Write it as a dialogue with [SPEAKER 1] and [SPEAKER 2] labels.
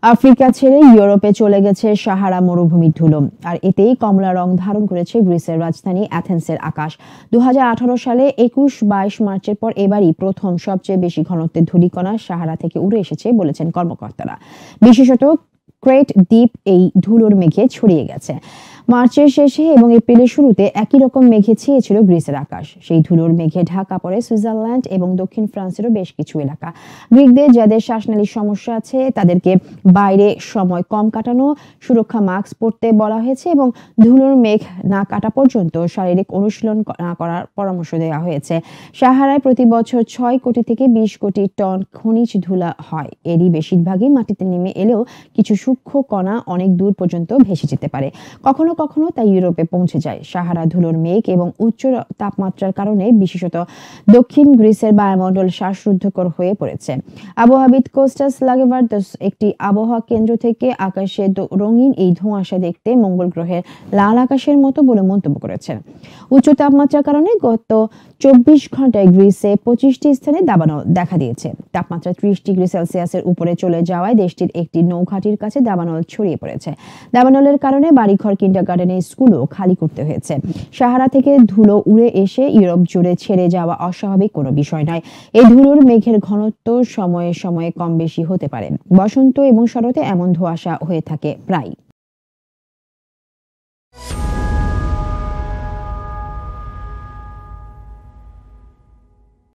[SPEAKER 1] Africa ছেড়ে ইউরোপে চলে গেছে সাহারা মরুভূমির ধুলো, আর এতেই কমলা রং ধারণ করেছে গ্রিসের রাজধানী অ্যাথেন্সের আকাশ। 2018 সালে 21-22 মার্চের পর এবারই প্রথম সবচেয়ে বেশি ঘনত্বের ধূলিকণা সাহারা থেকে উড়ে এসেছে বলেছেন কর্মকর্তারা। বিশেষত ক্রেট দ্বীপ এই ধুলোর মেঘে ছড়িয়ে গেছে। মার্চের শেষে এবং এপ্রিলের শুরুতে একই রকম মেঘে ছেয়েছিল গ্রিসের আকাশ। সেই ধুলোর মেঘে ঢাকা পড়ে সুইজারল্যান্ড এবং দক্ষিণ ফ্রান্সেরও বেশ কিছু এলাকা। গ্রিকদের যাদের শ্বাসনালীর সমস্যা আছে তাদেরকে বাইরে সময় কম কাটানো, সুরক্ষা মাস্ক পরতে বলা হয়েছে এবং ধুলোর মেঘ না কাটা পর্যন্ত শারীরিক অনুশীলন না করার পরামর্শ দেওয়া হয়েছে। সাহারায় প্রতি বছর 6 কোটি থেকে 20 কোটি টন খনিজ ধুলা হয়। এরই বেশিরভাগই মাটিতে নেমে এলেও কিছু সূক্ষ্ম কণা অনেক দূর পর্যন্ত ভেসে যেতে পারে। কখনো কখনো তা ইউরোপে পৌঁছে যায়। সাহারা ধুলোর মেঘ এবং উচ্চ তাপমাত্রার কারণে বিশেষত দক্ষিণ গ্রিসের বায়ুমণ্ডল শ্বাসরুদ্ধকর হয়ে পড়েছে। আবহাওয়াবিদ কোস্টাস লাগেভার্দস একটি আবহাওয়া কেন্দ্র থেকে আকাশে রঙিন এই ধোঁয়াশা দেখতে মঙ্গল গ্রহের লাল আকাশের মতো বলে মন্তব্য করেছেন। উচ্চ তাপমাত্রার কারণে গত 24 ঘন্টায় গ্রিসে 25টি স্থানে দাবানল দেখা দিয়েছে। তাপমাত্রা 30 ডিগ্রি সেলসিয়াসের উপরে চলে যাওয়ায় দেশটির একটি নৌঘাটির কাছে দাবানল ছড়িয়ে পড়েছে। দাবানলের কারণে বাড়িঘর, কিন্ডারগার্টেনের স্কুলও খালি করতে হয়েছে। সাহারা থেকে ধুলো উড়ে এসে ইউরোপ জুড়ে ছেড়ে যাওয়া অস্বাভাবিক কোনো বিষয় নয়। এই ধুলোর মেঘের ঘনত্ব সময়ে সময়ে কম বেশি হতে পারে। বসন্ত এবং শরতে এমন ধোঁয়াশা হয়ে থাকে প্রায়।